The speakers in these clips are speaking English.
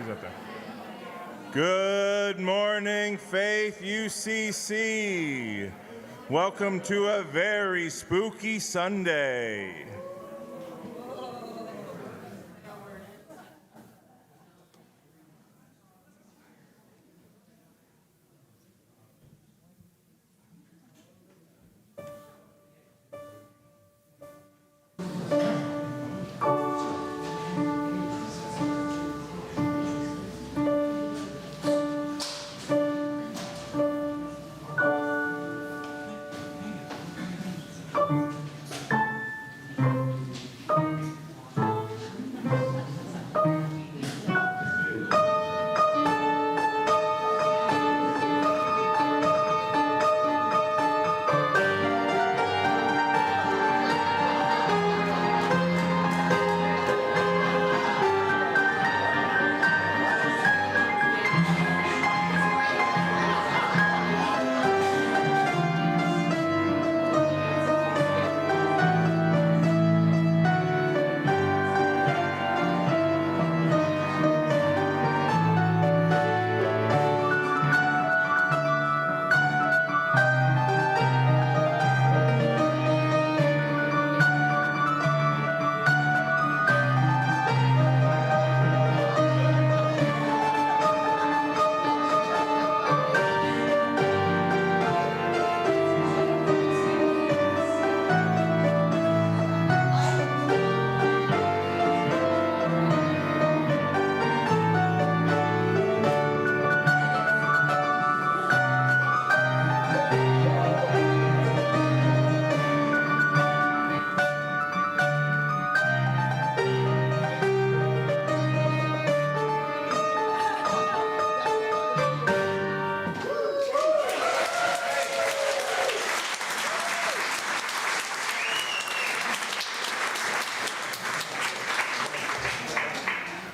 Who's up there? Good morning, Faith UCC. Welcome to a very spooky Sunday.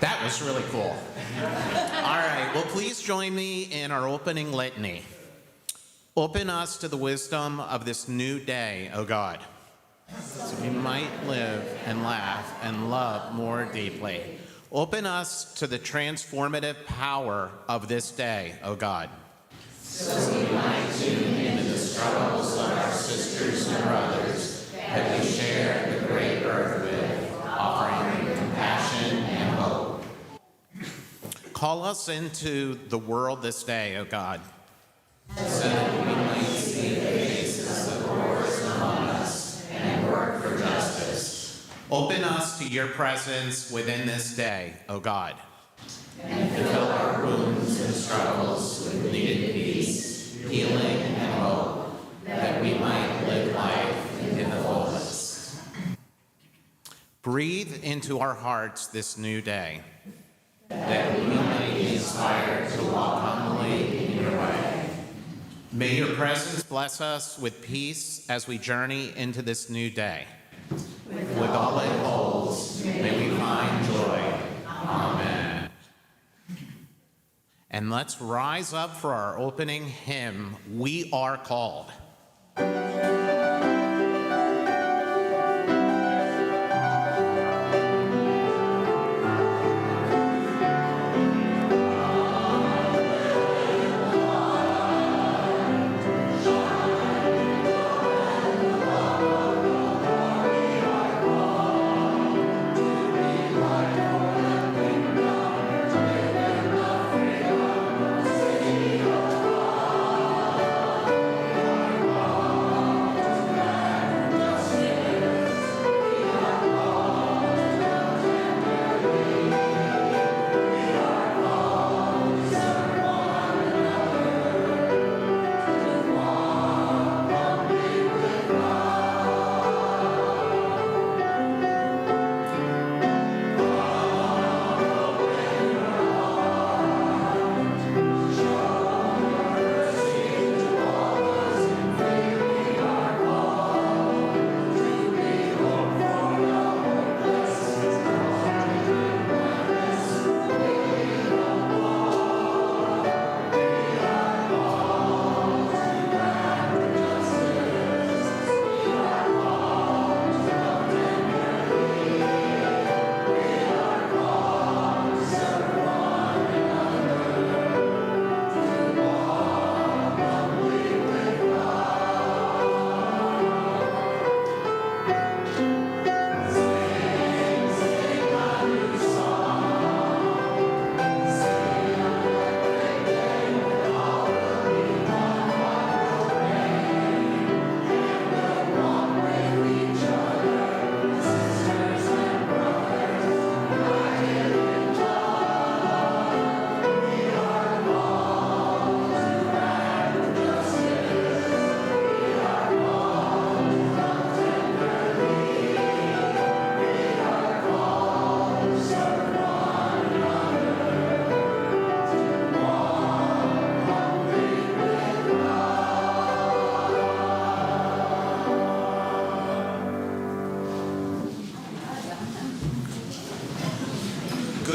That was really cool. All right, well, please join me in our opening litany. Open us to the wisdom of this new day, O God, so we might live and laugh and love more deeply. Open us to the transformative power of this day, O God, so we might tune into the struggles of our sisters and brothers that we share the great earth with, offering compassion and hope. Call us into the world this day, O God, so that we might see the faces of the poorest among us and work for justice. Open us to your presence within this day, O God, and fill our wounds and struggles with needed peace, healing, and hope, that we might live life in the fullest. Breathe into our hearts this new day, that we might be inspired to walk humbly in your way. May your presence bless us with peace as we journey into this new day. With all it holds, may we find joy. Amen. And let's rise up for our opening hymn, We Are Called.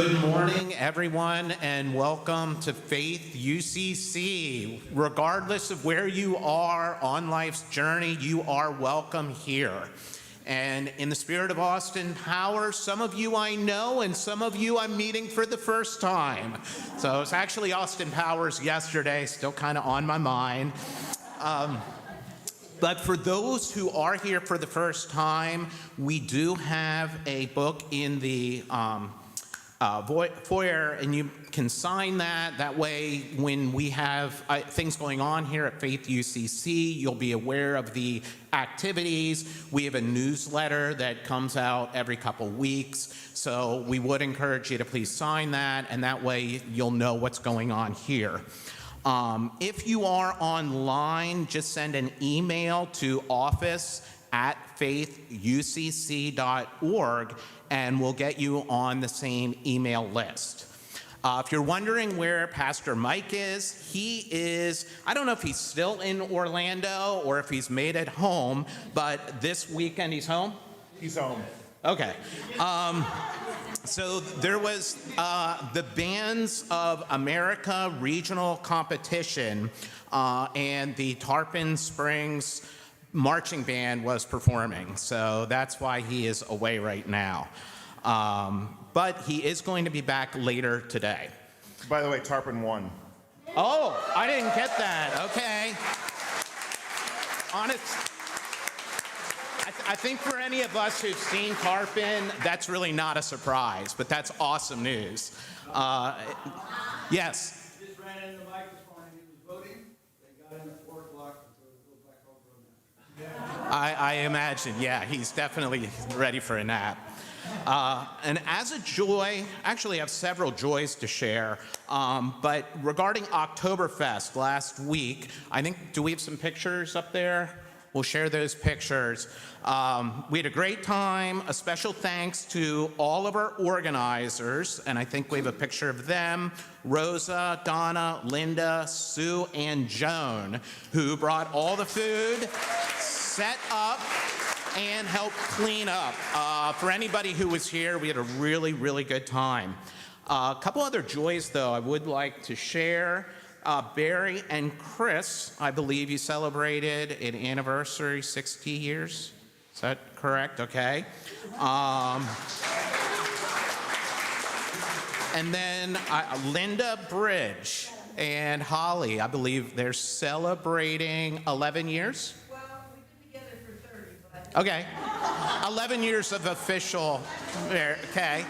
Good morning, everyone, and welcome to Faith UCC. Regardless of where you are on life's journey, you are welcome here. And in the spirit of Austin Power, some of you I know, and some of you I'm meeting for the first time. So it's actually Austin Powers yesterday, still kind of on my mind. But for those who are here for the first time, we do have a book in the foyer, and you can sign that. That way, when we have things going on here at Faith UCC, you'll be aware of the activities. We have a newsletter that comes out every couple weeks, so we would encourage you to please sign that, and that way you'll know what's going on here. If you are online, just send an email to office@faithucc.org, and we'll get you on the same email list. If you're wondering where Pastor Mike is, he is, I don't know if he's still in Orlando or if he's made it home, but this weekend he's home? He's home. Okay. So there was the Bands of America regional competition, and the Tarpon Springs marching band was performing. So that's why he is away right now. But he is going to be back later today. By the way, Tarpon won. Oh, I didn't get that. Okay. I think for any of us who've seen Tarpon, that's really not a surprise, but that's awesome news. Yes? Just ran into Mike this morning. He was voting. They got him at 4 o'clock, so he'll go back home for a nap. I imagine, yeah, he's definitely ready for a nap. And as a joy, actually I have several joys to share, but regarding Oktoberfest last week, I think, do we have some pictures up there? We'll share those pictures. We had a great time. A special thanks to all of our organizers, and I think we have a picture of them, Rosa, Donna, Linda, Sue, and Joan, who brought all the food, set up, and helped clean up. For anybody who was here, we had a really, really good time. A couple other joys, though, I would like to share. Barry and Chris, I believe you celebrated an anniversary, 60 years. Is that correct? Okay. And then Linda Bridge and Holly, I believe they're celebrating 11 years. Well, we've been together for 30, but... Okay. 11 years of official. Okay.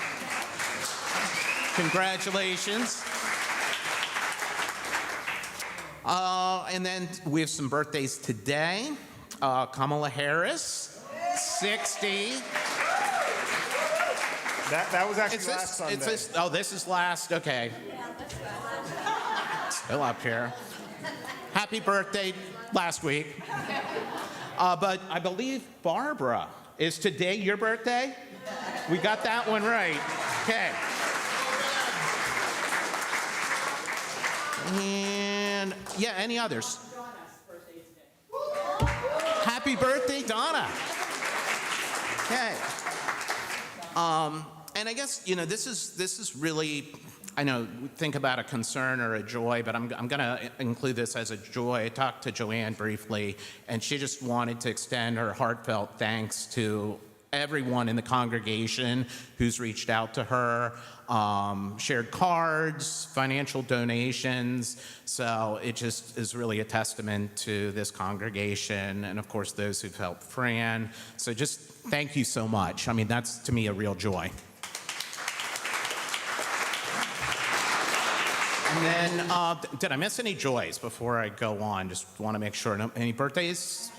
Congratulations. And then we have some birthdays today. Kamala Harris, 60. That was actually last Sunday. Oh, this is last. Okay. Still up here. Happy birthday last week. But I believe Barbara, is today your birthday? We got that one right. Okay. And yeah, any others? Donna's birthday today. Happy birthday, Donna. Okay. And I guess, this is really, I know, think about a concern or a joy, but I'm going to include this as a joy. I talked to Joanne briefly, and she just wanted to extend her heartfelt thanks to everyone in the congregation who's reached out to her, shared cards, financial donations. So it just is really a testament to this congregation, and of course those who've helped Fran. So just thank you so much. I mean, that's to me a real joy. And then, did I miss any joys before I go on? Just want to make sure. Any birthdays?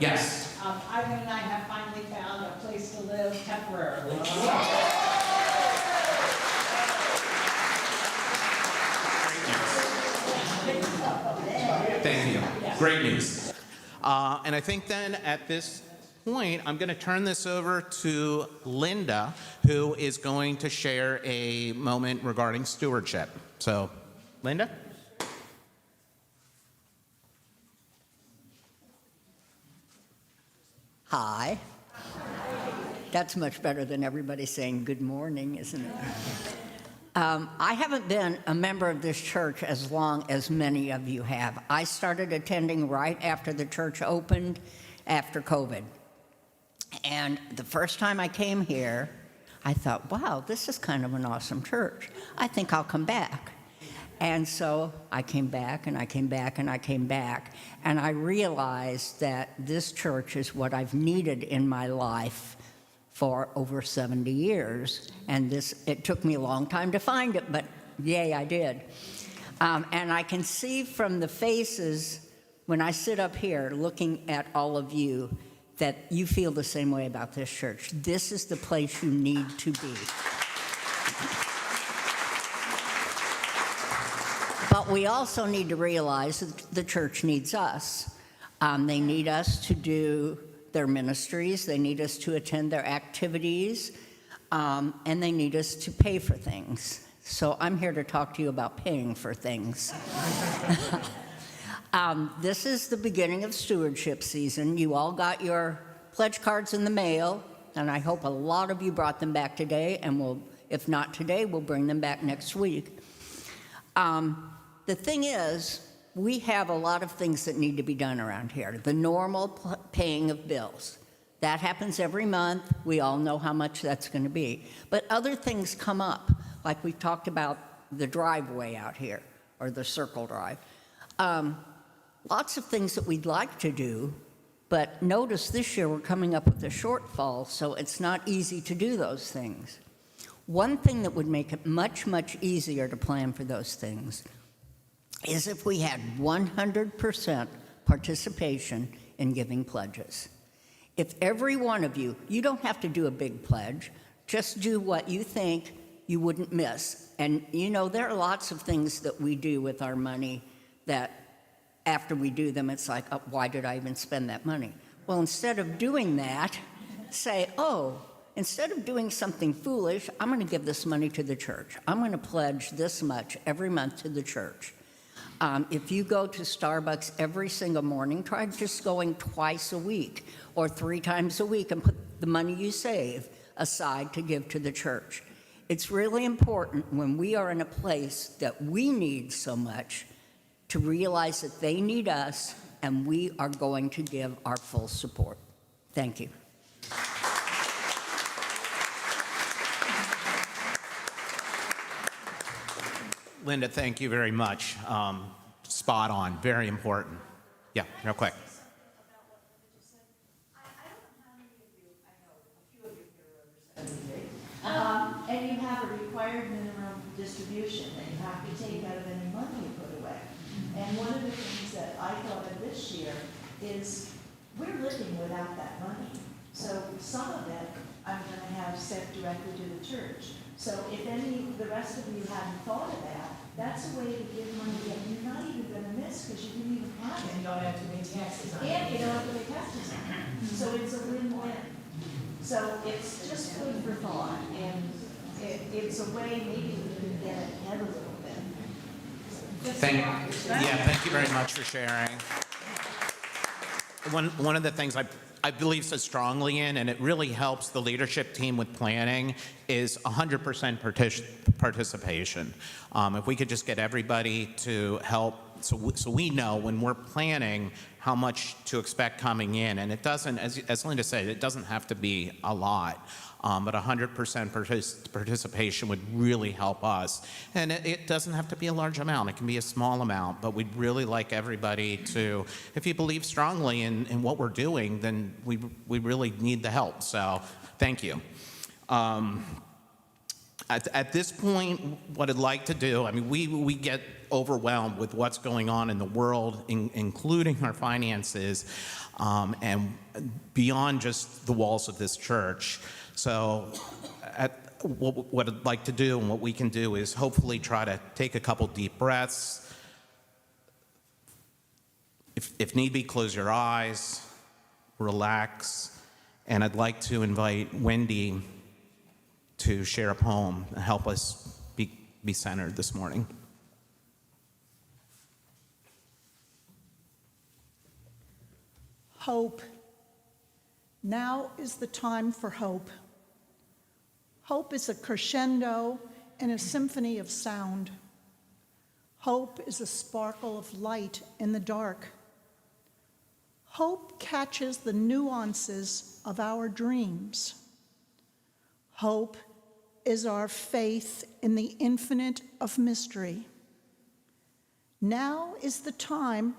Yes. Ivan and I have finally found a place to live temporarily. Thank you. Great news. And I think then at this point, I'm going to turn this over to Linda, who is going to share a moment regarding stewardship. So, Linda? Hi. That's much better than everybody saying good morning, isn't it? I haven't been a member of this church as long as many of you have. I started attending right after the church opened after COVID. And the first time I came here, I thought, wow, this is kind of an awesome church. I think I'll come back. And so I came back, and I came back, and I came back. And I realized that this church is what I've needed in my life for over 70 years. And it took me a long time to find it, but yay, I did. And I can see from the faces when I sit up here looking at all of you that you feel the same way about this church. This is the place you need to be. But we also need to realize that the church needs us. They need us to do their ministries, they need us to attend their activities, and they need us to pay for things. So I'm here to talk to you about paying for things. This is the beginning of stewardship season. You all got your pledge cards in the mail, and I hope a lot of you brought them back today, and if not today, we'll bring them back next week. The thing is, we have a lot of things that need to be done around here. The normal paying of bills. That happens every month. We all know how much that's going to be. But other things come up, like we talked about the driveway out here, or the circle drive. Lots of things that we'd like to do, but notice this year we're coming up with a shortfall, so it's not easy to do those things. One thing that would make it much, much easier to plan for those things is if we had 100% participation in giving pledges. If every one of you don't have to do a big pledge, just do what you think you wouldn't miss. And you know, there are lots of things that we do with our money that after we do them, it's like, oh, why did I even spend that money? Well, instead of doing that, say, oh, instead of doing something foolish, I'm going to give this money to the church. I'm going to pledge this much every month to the church. If you go to Starbucks every single morning, try just going twice a week or 3 times a week and put the money you save aside to give to the church. It's really important when we are in a place that we need so much to realize that they need us, and we are going to give our full support. Thank you. Linda, thank you very much. Spot on, very important. Yeah, real quick. And you have a required minimum distribution that you have to take out of any money you put away. And one of the things that I thought of this year is we're living without that money. So some of it I'm going to have sent directly to the church. So if the rest of you hadn't thought of that, that's a way to give money that you're not even going to miss because you didn't even have it. And you don't have to pay taxes on it. And you don't have to pay taxes on it. So it's a win-win. So it's just food for thought, and it's a way maybe we can get ahead a little bit. Thank you very much for sharing. One of the things I believe so strongly in, and it really helps the leadership team with planning, is 100% participation. If we could just get everybody to help, so we know when we're planning how much to expect coming in, and it doesn't, as Linda said, it doesn't have to be a lot, but 100% participation would really help us. And it doesn't have to be a large amount, it can be a small amount, but we'd really like everybody to, if you believe strongly in what we're doing, then we really need the help, so thank you. At this point, what I'd like to do, I mean, we get overwhelmed with what's going on in the world, including our finances, and beyond just the walls of this church. So what I'd like to do and what we can do is hopefully try to take a couple deep breaths. If need be, close your eyes, relax, and I'd like to invite Wendy to share a poem and help us be centered this morning. Hope. Now is the time for hope. Hope is a crescendo in a symphony of sound. Hope is a sparkle of light in the dark. Hope catches the nuances of our dreams. Hope is our faith in the infinite of mystery. Now is the time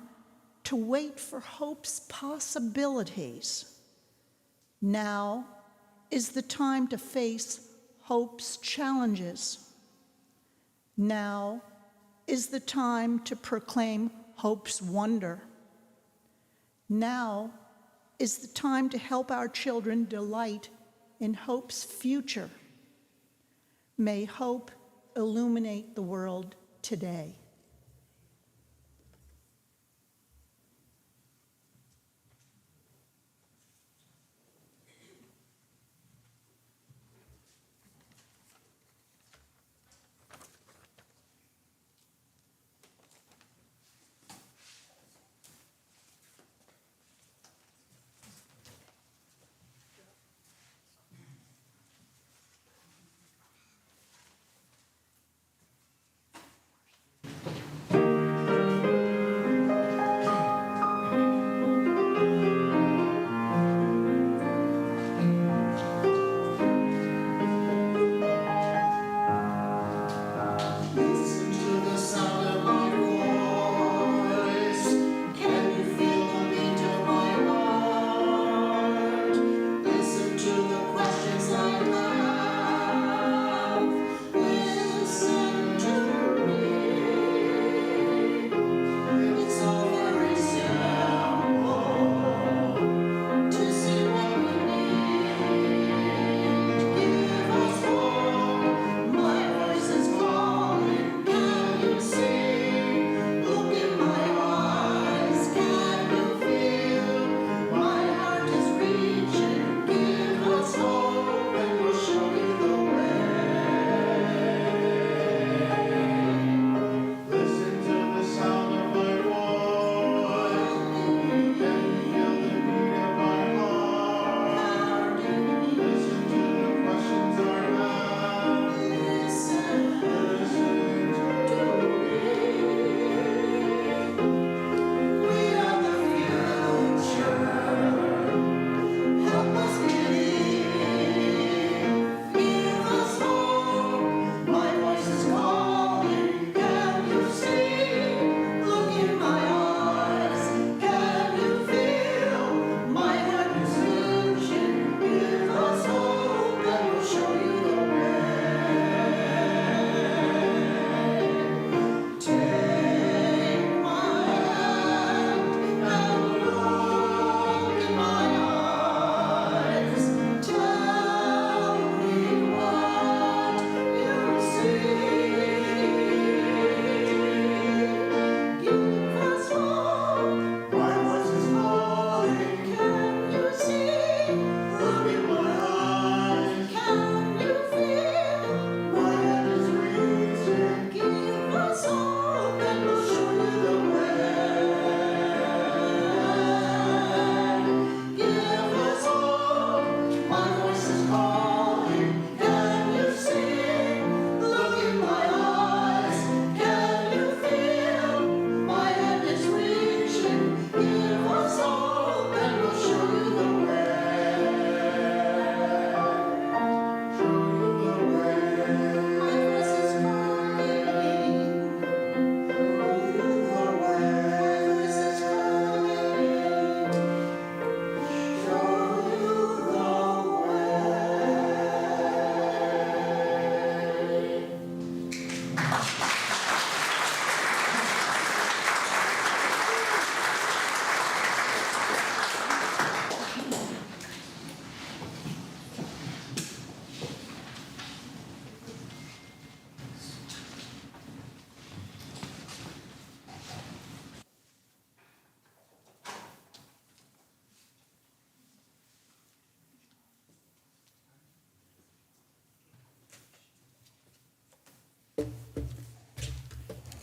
to wait for hope's possibilities. Now is the time to face hope's challenges. Now is the time to proclaim hope's wonder. Now is the time to help our children delight in hope's future. May hope illuminate the world today.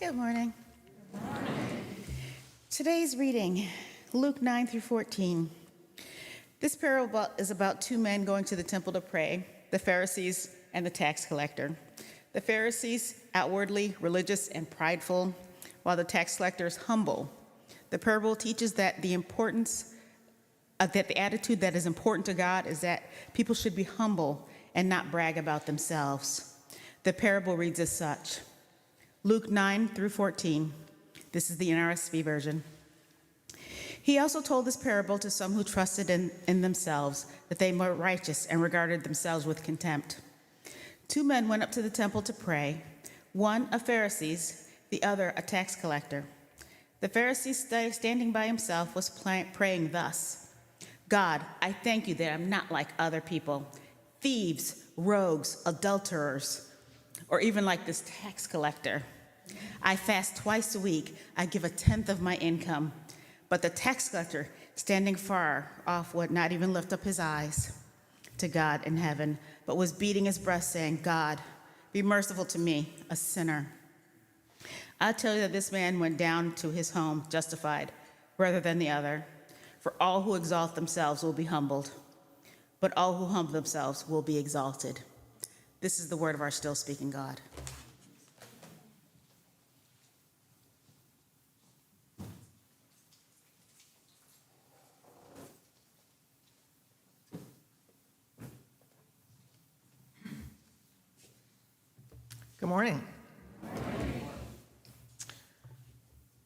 Good morning. Today's reading, Luke 9 through 14. This parable is about two men going to the temple to pray, the Pharisees and the tax collector. The Pharisees, outwardly religious and prideful, while the tax collectors humble. The parable teaches that the attitude that is important to God is that people should be humble and not brag about themselves. The parable reads as such. Luke 9 through 14. This is the NRSV version. He also told this parable to some who trusted in themselves that they were righteous and regarded themselves with contempt. 2 men went up to the temple to pray, one a Pharisee, the other a tax collector. The Pharisee, standing by himself, was praying thus: God, I thank you that I'm not like other people, thieves, rogues, adulterers, or even like this tax collector. I fast twice a week. I give 1/10 of my income. But the tax collector, standing far off, would not even lift up his eyes to God in heaven, but was beating his breast, saying, God, be merciful to me, a sinner. I tell you that this man went down to his home justified rather than the other. For all who exalt themselves will be humbled, but all who humble themselves will be exalted. This is the word of our still speaking God. Good morning.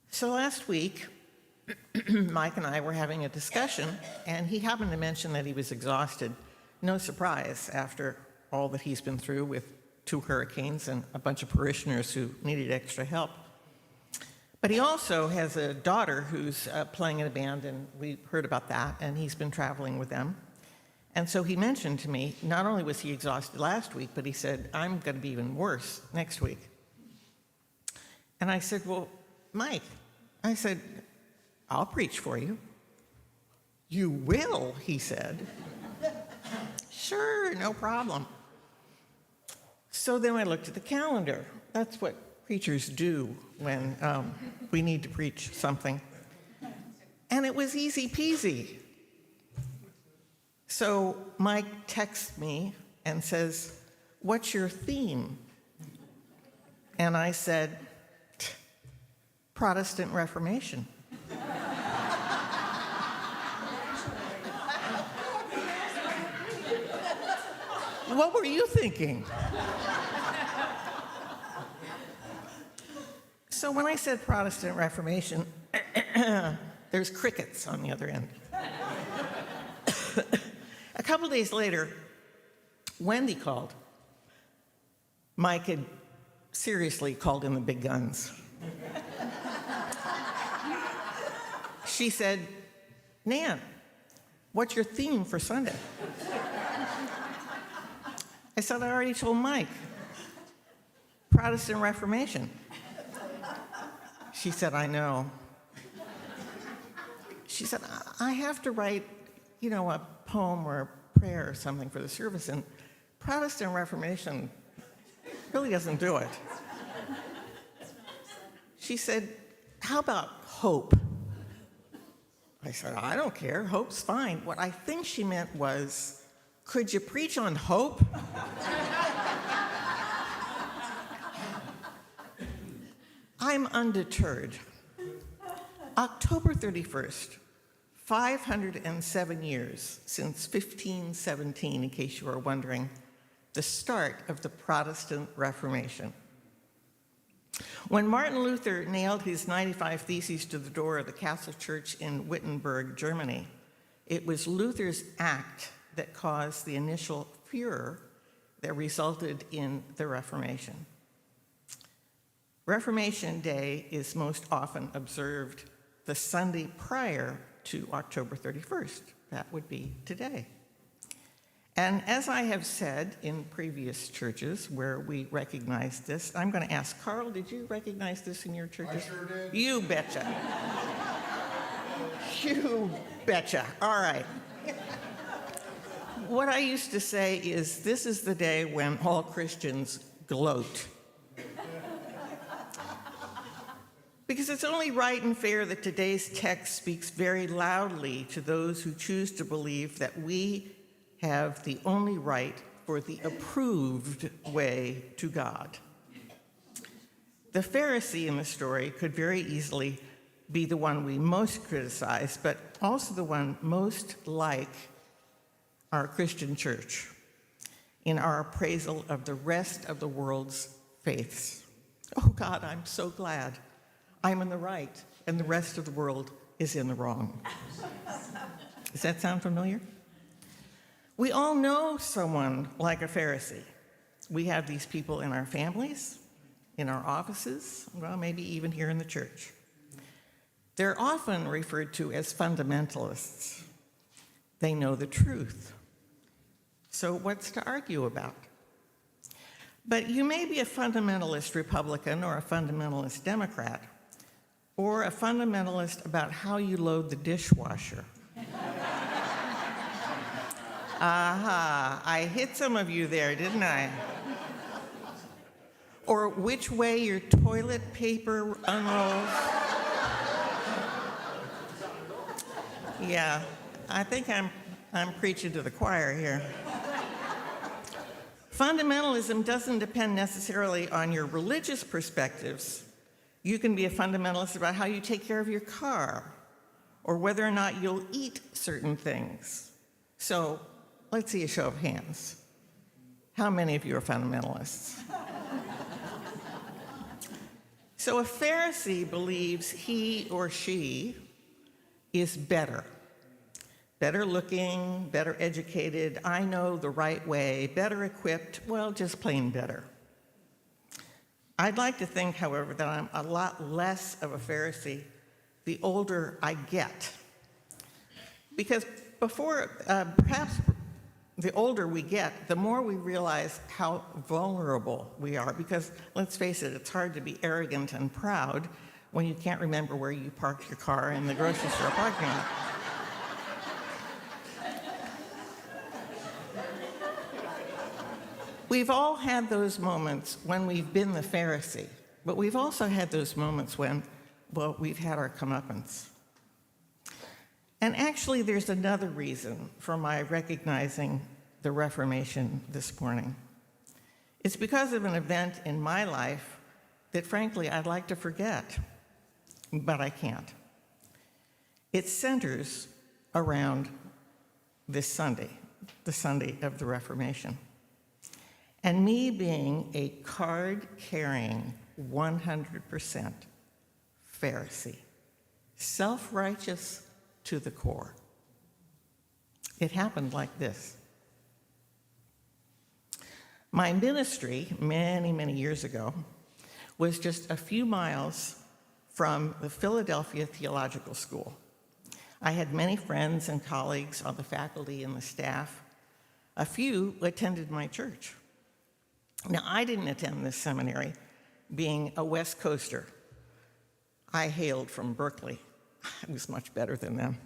So last week, Mike and I were having a discussion, and he happened to mention that he was exhausted. No surprise after all that he's been through with 2 hurricanes and a bunch of parishioners who needed extra help. But he also has a daughter who's playing in a band, and we heard about that, and he's been traveling with them. And so he mentioned to me, not only was he exhausted last week, but he said, I'm going to be even worse next week. And I said, well, Mike, I said, I'll preach for you. You will, he said. Sure, no problem. So then I looked at the calendar. That's what preachers do when we need to preach something. And it was easy peasy. So Mike texts me and says, what's your theme? And I said, Protestant Reformation. What were you thinking? So when I said Protestant Reformation, there's crickets on the other end. A couple days later, Wendy called. Mike had seriously called in the big guns. She said, Nan, what's your theme for Sunday? I said, I already told Mike. Protestant Reformation. She said, I know. She said, I have to write, a poem or a prayer or something for the service, and Protestant Reformation really doesn't do it. She said, how about hope? I said, I don't care. Hope's fine. What I think she meant was, could you preach on hope? I'm undeterred. October 31st, 507 years since 1517, in case you are wondering, the start of the Protestant Reformation. When Martin Luther nailed his 95 Theses to the door of the Castle Church in Wittenberg, Germany, it was Luther's act that caused the initial furor that resulted in the Reformation. Reformation Day is most often observed the Sunday prior to October 31st. That would be today. And as I have said in previous churches where we recognize this, I'm going to ask Carl, did you recognize this in your churches? I sure did. You betcha. You betcha. All right. What I used to say is, this is the day when all Christians gloat. Because it's only right and fair that today's text speaks very loudly to those who choose to believe that we have the only right for the approved way to God. The Pharisee in the story could very easily be the one we most criticize, but also the one most like our Christian church in our appraisal of the rest of the world's faiths. Oh God, I'm so glad I'm in the right and the rest of the world is in the wrong. Does that sound familiar? We all know someone like a Pharisee. We have these people in our families, in our offices, well, maybe even here in the church. They're often referred to as fundamentalists. They know the truth. So what's to argue about? But you may be a fundamentalist Republican or a fundamentalist Democrat, or a fundamentalist about how you load the dishwasher. Aha, I hit some of you there, didn't I? Or which way your toilet paper unrolls. Yeah, I think I'm preaching to the choir here. Fundamentalism doesn't depend necessarily on your religious perspectives. You can be a fundamentalist about how you take care of your car, or whether or not you'll eat certain things. So let's see a show of hands. How many of you are fundamentalists? So a Pharisee believes he or she is better looking, better educated, I know the right way, better equipped, well, just plain better. I'd like to think, however, that I'm a lot less of a Pharisee the older I get. Because perhaps the older we get, the more we realize how vulnerable we are. Because let's face it, it's hard to be arrogant and proud when you can't remember where you parked your car in the grocery store parking lot. We've all had those moments when we've been the Pharisee, but we've also had those moments when, well, we've had our comeuppance. And actually, there's another reason for my recognizing the Reformation this morning. It's because of an event in my life that, frankly, I'd like to forget, but I can't. It centers around this Sunday, the Sunday of the Reformation. And me being a card-carrying 100% Pharisee, self-righteous to the core. It happened like this. My ministry, many, many years ago, was just a few miles from the Philadelphia Theological School. I had many friends and colleagues on the faculty and the staff. A few attended my church. Now, I didn't attend this seminary being a West Coaster. I hailed from Berkeley. I was much better than them.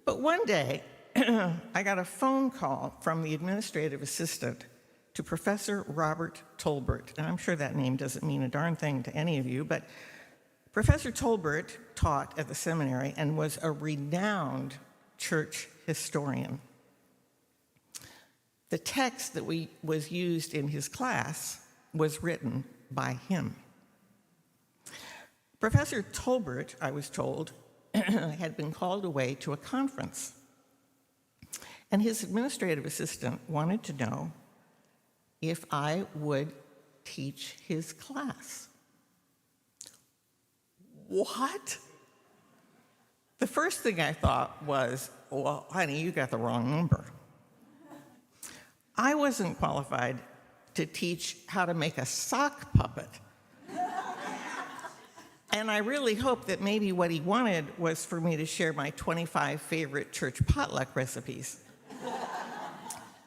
But one day, I got a phone call from the administrative assistant to Professor Robert Tolbert. And I'm sure that name doesn't mean a darn thing to any of you, but Professor Tolbert taught at the seminary and was a renowned church historian. The text that was used in his class was written by him. Professor Tolbert, I was told, had been called away to a conference. And his administrative assistant wanted to know if I would teach his class. What? The first thing I thought was, well, honey, you got the wrong number. I wasn't qualified to teach how to make a sock puppet. And I really hoped that maybe what he wanted was for me to share my 25 favorite church potluck recipes.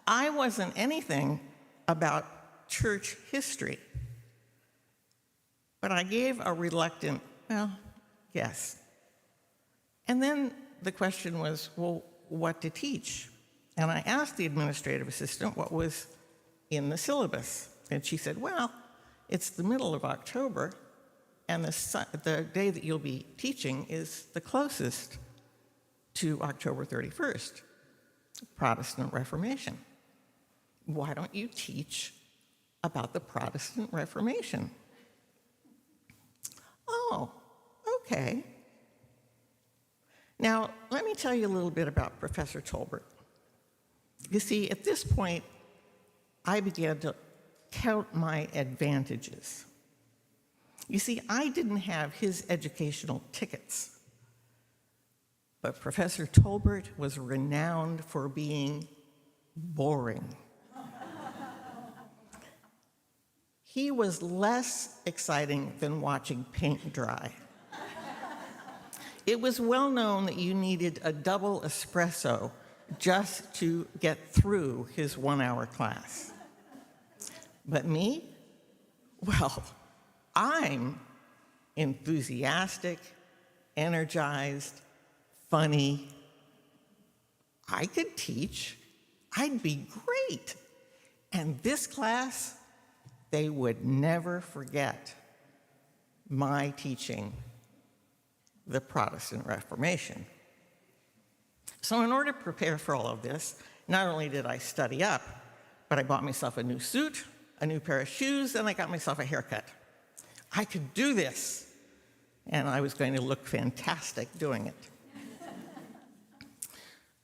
I wasn't anything about church history. But I gave a reluctant, well, yes. And then the question was, well, what to teach? And I asked the administrative assistant what was in the syllabus. And she said, well, it's the middle of October, and the day that you'll be teaching is the closest to October 31st. Protestant Reformation. Why don't you teach about the Protestant Reformation? Oh, okay. Now, let me tell you a little bit about Professor Tolbert. You see, at this point, I began to count my advantages. You see, I didn't have his educational tickets, but Professor Tolbert was renowned for being boring. He was less exciting than watching paint dry. It was well known that you needed a double espresso just to get through his 1-hour class. But me? Well, I'm enthusiastic, energized, funny. I could teach. I'd be great. And this class, they would never forget my teaching the Protestant Reformation. So in order to prepare for all of this, not only did I study up, but I bought myself a new suit, a new pair of shoes, and I got myself a haircut. I could do this, and I was going to look fantastic doing it.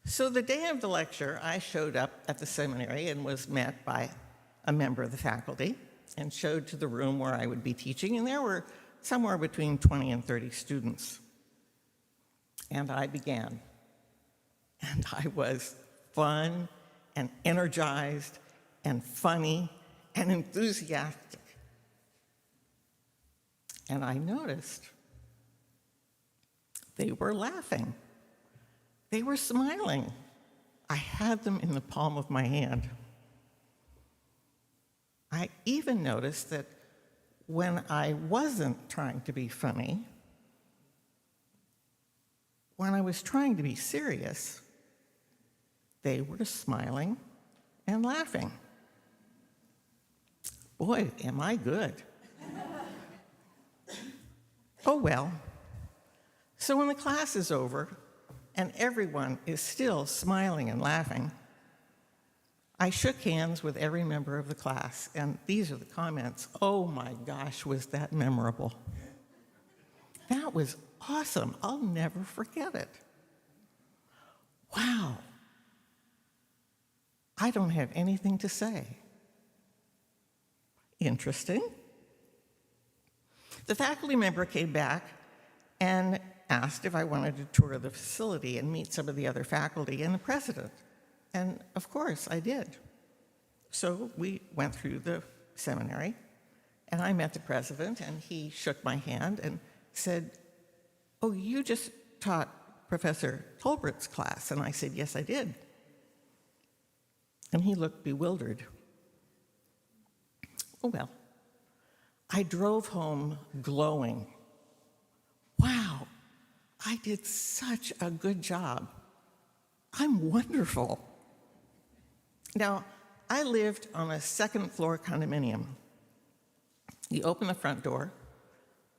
So the day of the lecture, I showed up at the seminary and was met by a member of the faculty and showed to the room where I would be teaching, and there were somewhere between 20 and 30 students. And I began. And I was fun and energized and funny and enthusiastic. And I noticed they were laughing. They were smiling. I had them in the palm of my hand. I even noticed that when I wasn't trying to be funny, when I was trying to be serious, they were smiling and laughing. Boy, am I good. Oh well. So when the class is over and everyone is still smiling and laughing, I shook hands with every member of the class, and these are the comments. Oh my gosh, was that memorable. That was awesome. I'll never forget it. Wow. I don't have anything to say. Interesting. The faculty member came back and asked if I wanted to tour the facility and meet some of the other faculty and the president. And of course, I did. So we went through the seminary, and I met the president, and he shook my hand and said, "Oh, you just taught Professor Tolbert's class." And I said, "Yes, I did." And he looked bewildered. Oh, well. I drove home glowing. Wow, I did such a good job. I'm wonderful. Now, I lived on a second-floor condominium. You open the front door,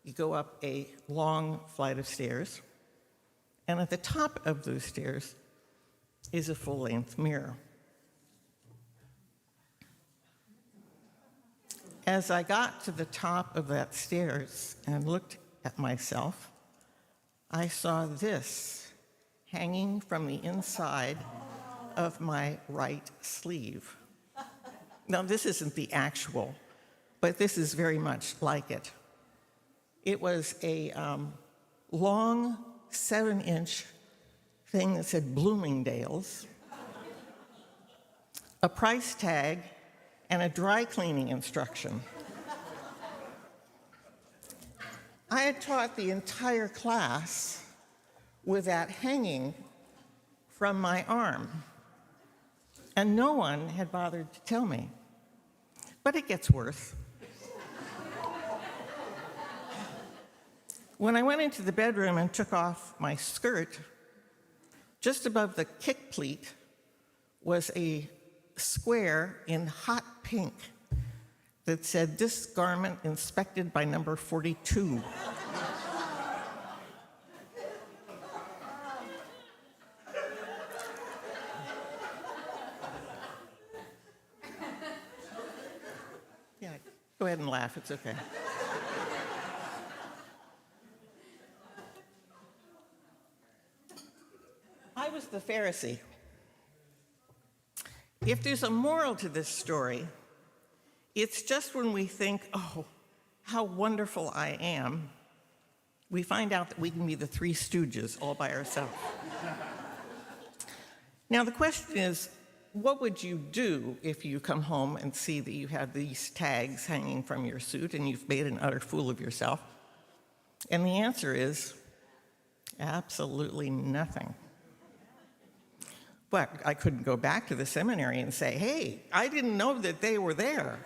you go up a long flight of stairs, and at the top of those stairs is a full-length mirror. As I got to the top of that stairs and looked at myself, I saw this hanging from the inside of my right sleeve. Now, this isn't the actual, but this is very much like it. It was a long 7-inch thing that said Bloomingdale's, a price tag, and a dry cleaning instruction. I had taught the entire class with that hanging from my arm, and no one had bothered to tell me. But it gets worse. When I went into the bedroom and took off my skirt, just above the kick pleat was a square in hot pink that said, "This garment inspected by number 42. ahead and laugh. It's okay. I was the Pharisee. If there's a moral to this story, it's just when we think, oh, how wonderful I am, we find out that we can be the Three Stooges all by ourselves. Now, the question is, what would you do if you come home and see that you have these tags hanging from your suit and you've made an utter fool of yourself? And the answer is absolutely nothing. But I couldn't go back to the seminary and say, hey, I didn't know that they were there.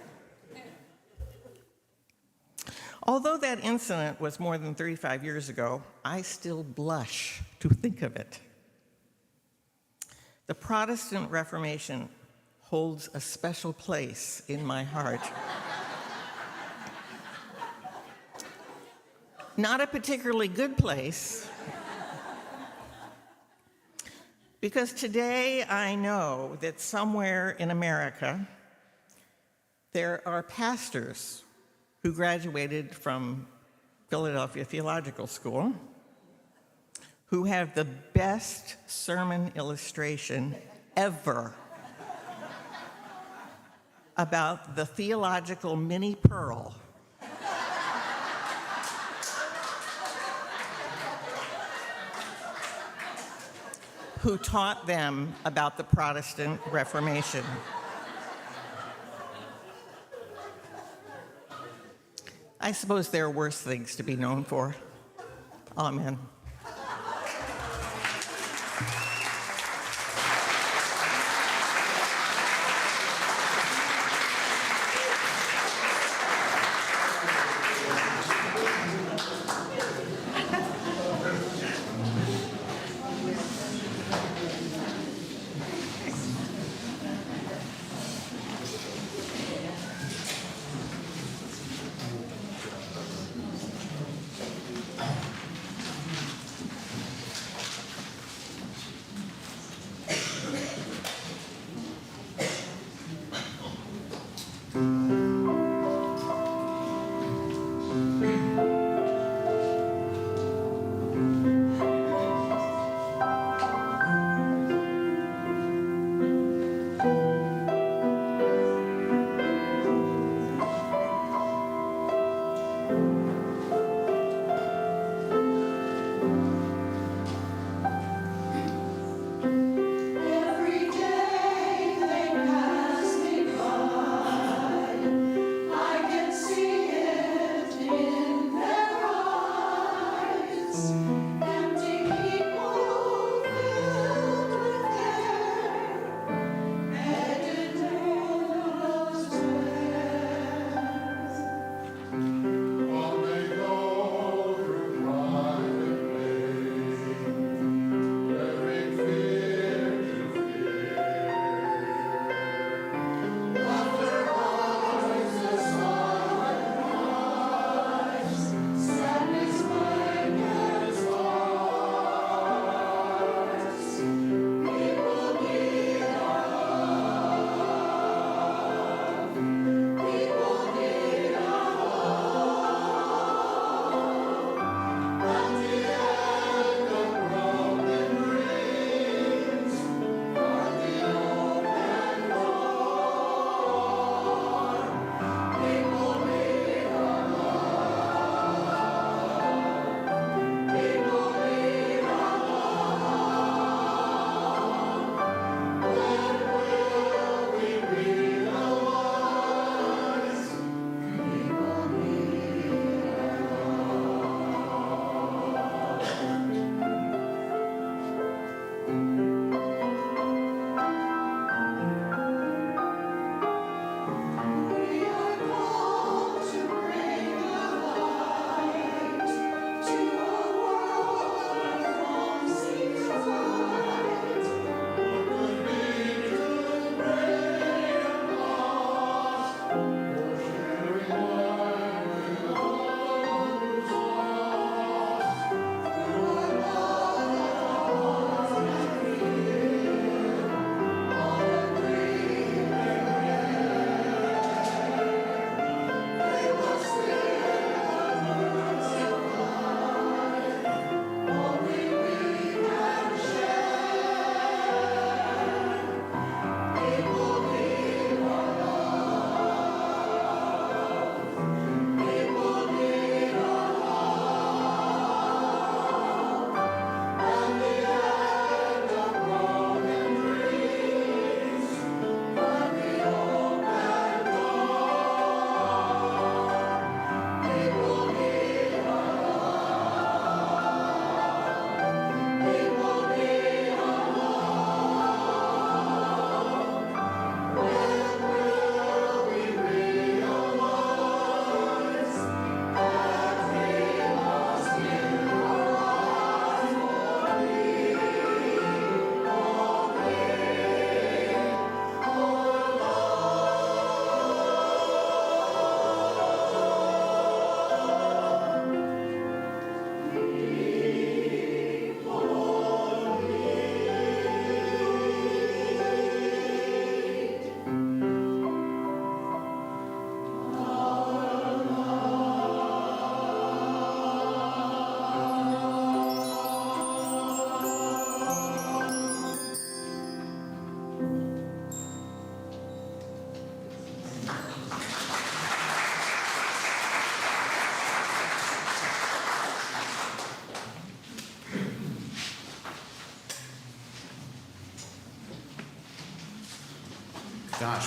Although that incident was more than 35 years ago, I still blush to think of it. The Protestant Reformation holds a special place in my heart. Not a particularly good place, because today I know that somewhere in America there are pastors who graduated from Philadelphia Theological School who have the best sermon illustration ever about the theological mini pearl who taught them about the Protestant Reformation. I suppose there are worse things to be known for. Amen.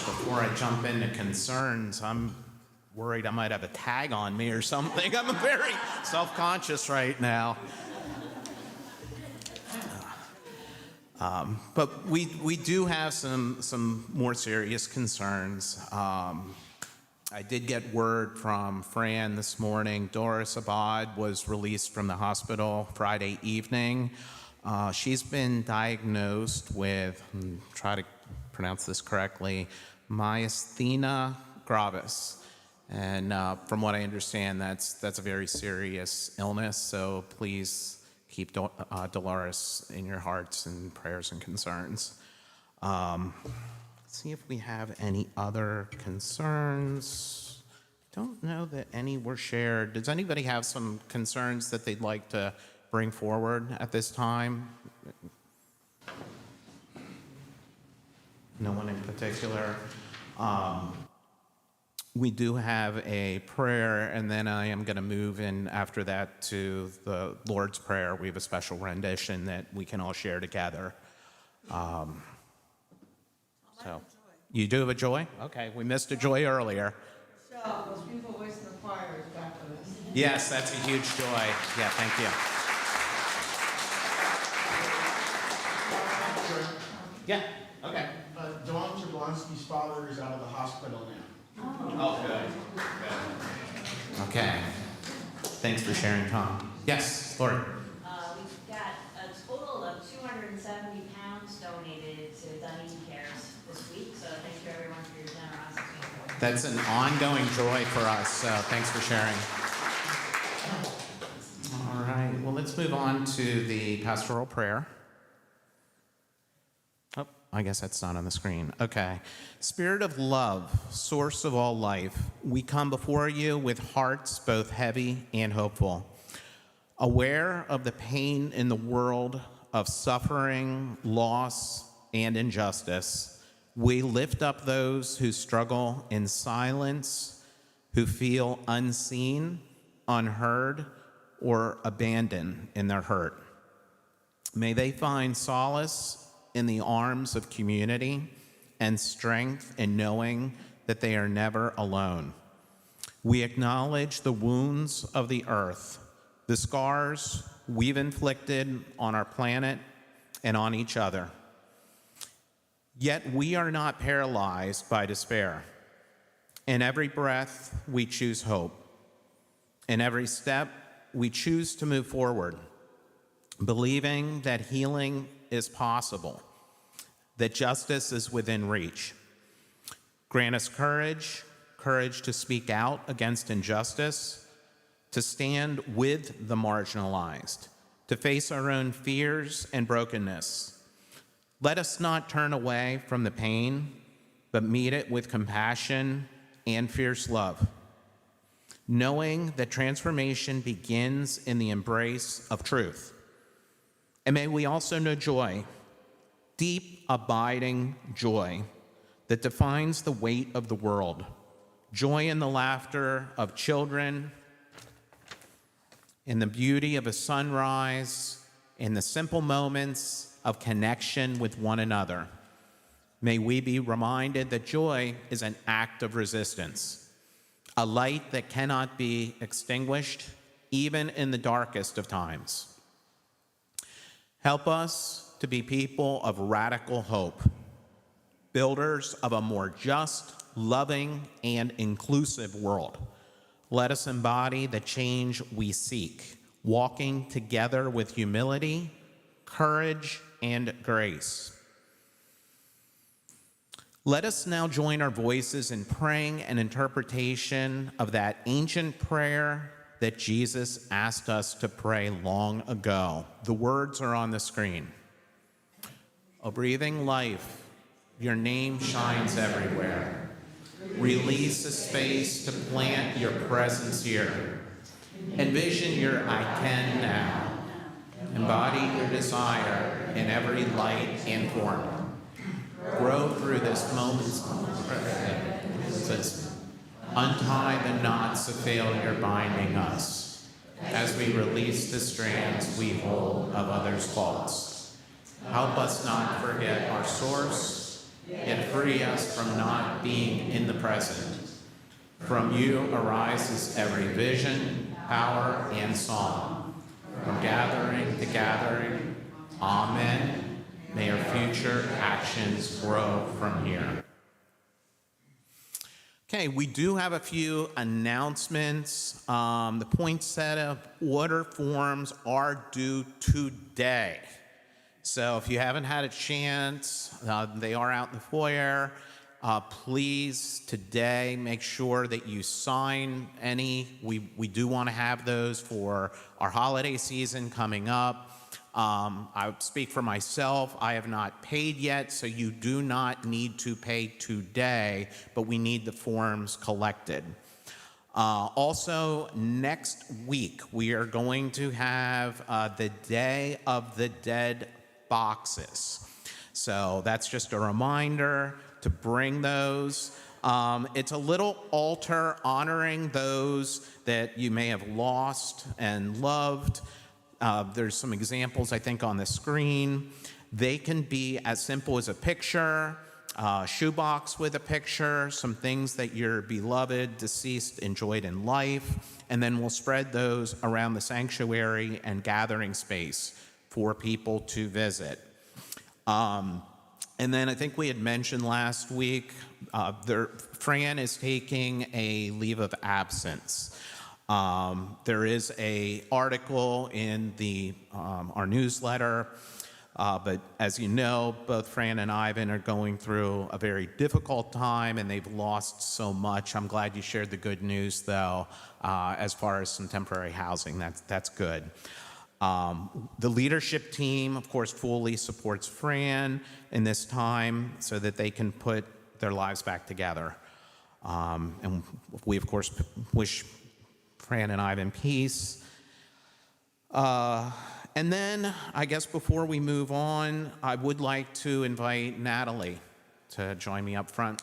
before I jump into concerns, I'm worried I might have a tag on me or something. I'm very self-conscious right now. But we do have some more serious concerns. I did get word from Fran this morning. Doris Abad was released from the hospital Friday evening. She's been diagnosed with, try to pronounce this correctly, myasthenia gravis. And from what I understand, that's a very serious illness. So please keep Dolores in your hearts and prayers and concerns. See if we have any other concerns. Don't know that any were shared. Does anybody have some concerns that they'd like to bring forward at this time? No one in particular. We do have a prayer, and then I am going to move in after that to the Lord's Prayer. We have a special rendition that we can all share together. So, you do have a joy? Okay, we missed a joy earlier. Michelle, those beautiful voice in the choir is back with us. Yes, that's a huge joy. Yeah, thank you. Yeah, okay. Dawn Jablonski's father is out of the hospital now. Oh, good. Okay. Thanks for sharing, Tom. Yes, Lori. We've got a total of 270 pounds donated to Dunedin Cares this week, so thank you everyone for your generosity. That's an ongoing joy for us, so thanks for sharing. All right, well, let's move on to the pastoral prayer. Oh, I guess that's not on the screen. Okay. Spirit of love, source of all life, we come before you with hearts both heavy and hopeful, aware of the pain in the world of suffering, loss, and injustice. We lift up those who struggle in silence, who feel unseen, unheard, or abandoned in their hurt. May they find solace in the arms of community and strength in knowing that they are never alone. We acknowledge the wounds of the earth, the scars we've inflicted on our planet and on each other. Yet we are not paralyzed by despair. In every breath, we choose hope. In every step, we choose to move forward, believing that healing is possible, that justice is within reach. Grant us courage to speak out against injustice, to stand with the marginalized, to face our own fears and brokenness. Let us not turn away from the pain, but meet it with compassion and fierce love, knowing that transformation begins in the embrace of truth. And may we also know joy, deep, abiding joy that defines the weight of the world. Joy in the laughter of children, in the beauty of a sunrise, in the simple moments of connection with one another. May we be reminded that joy is an act of resistance, a light that cannot be extinguished, even in the darkest of times. Help us to be people of radical hope, builders of a more just, loving, and inclusive world. Let us embody the change we seek, walking together with humility, courage, and grace. Let us now join our voices in praying an interpretation of that ancient prayer that Jesus asked us to pray long ago. The words are on the screen. O breathing life, your name shines everywhere. Release a space to plant your presence here. Envision your I can now. Embody your desire in every light and form. Grow through this moment's presence. Untie the knots of failure binding us as we release the strands we hold of others' faults. Help us not forget our source yet free us from not being in the present. From you arises every vision, power, and song. From gathering to gathering, amen. May our future actions grow from here. Okay, we do have a few announcements. The poinsettia order forms are due today. So if you haven't had a chance, they are out in the foyer. Please, today, make sure that you sign any. We do want to have those for our holiday season coming up. I speak for myself. I have not paid yet, so you do not need to pay today, but we need the forms collected. Also, next week, we are going to have the Day of the Dead boxes. So that's just a reminder to bring those. It's a little altar honoring those that you may have lost and loved. There's some examples, I think, on the screen. They can be as simple as a picture, a shoebox with a picture, some things that your beloved deceased enjoyed in life, and then we'll spread those around the sanctuary and gathering space for people to visit. And then I think we had mentioned last week, Fran is taking a leave of absence. There is an article in our newsletter, but as you know, both Fran and Ivan are going through a very difficult time, and they've lost so much. I'm glad you shared the good news, though, as far as some temporary housing. That's good. The leadership team, of course, fully supports Fran in this time so that they can put their lives back together. And we, of course, wish Fran and Ivan peace. And then, I guess before we move on, I would like to invite Natalie to join me up front.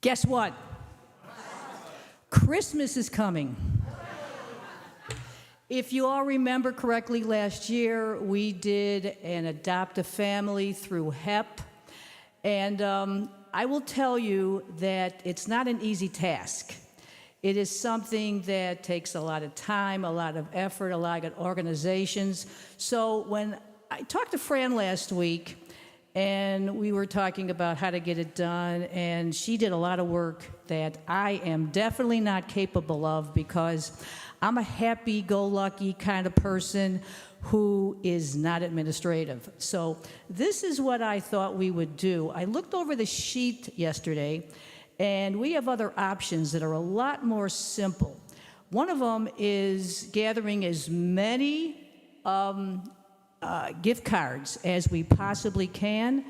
Guess what? Christmas is coming. If you all remember correctly, last year we did an adopt a family through HEP. And I will tell you that it's not an easy task. It is something that takes a lot of time, a lot of effort, a lot of organizations. So when I talked to Fran last week, and we were talking about how to get it done, and she did a lot of work that I am definitely not capable of, because I'm a happy-go-lucky kind of person who is not administrative. So this is what I thought we would do. I looked over the sheet yesterday, and we have other options that are a lot more simple. One of them is gathering as many gift cards as we possibly can,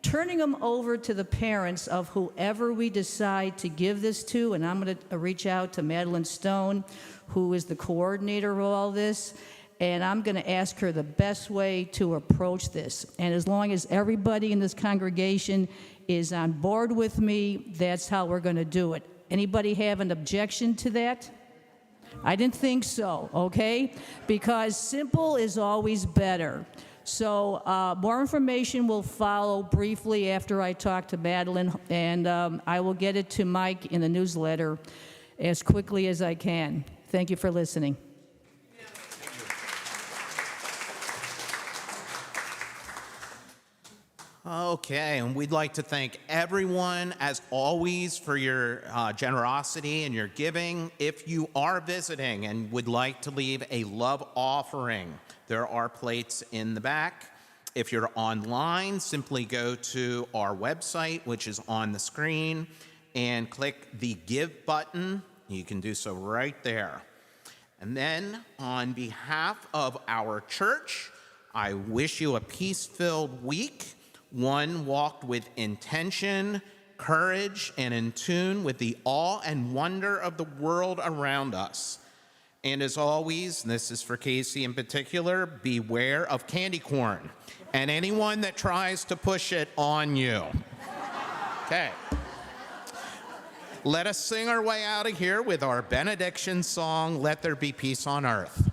turning them over to the parents of whoever we decide to give this to, and I'm going to reach out to Madeline Stone, who is the coordinator of all this, and I'm going to ask her the best way to approach this. And as long as everybody in this congregation is on board with me, that's how we're going to do it. Anybody have an objection to that? I didn't think so, okay? Because simple is always better. So more information will follow briefly after I talk to Madeline, and I will get it to Mike in the newsletter as quickly as I can. Thank you for listening. Okay, and we'd like to thank everyone, as always, for your generosity and your giving. If you are visiting and would like to leave a love offering, there are plates in the back. If you're online, simply go to our website, which is on the screen, and click the Give button. You can do so right there. And then, on behalf of our church, I wish you a peace-filled week. One walked with intention, courage, and in tune with the awe and wonder of the world around us. And as always, and this is for Casey in particular, beware of candy corn and anyone that tries to push it on you. Okay. Let us sing our way out of here with our benediction song, Let There Be Peace on Earth.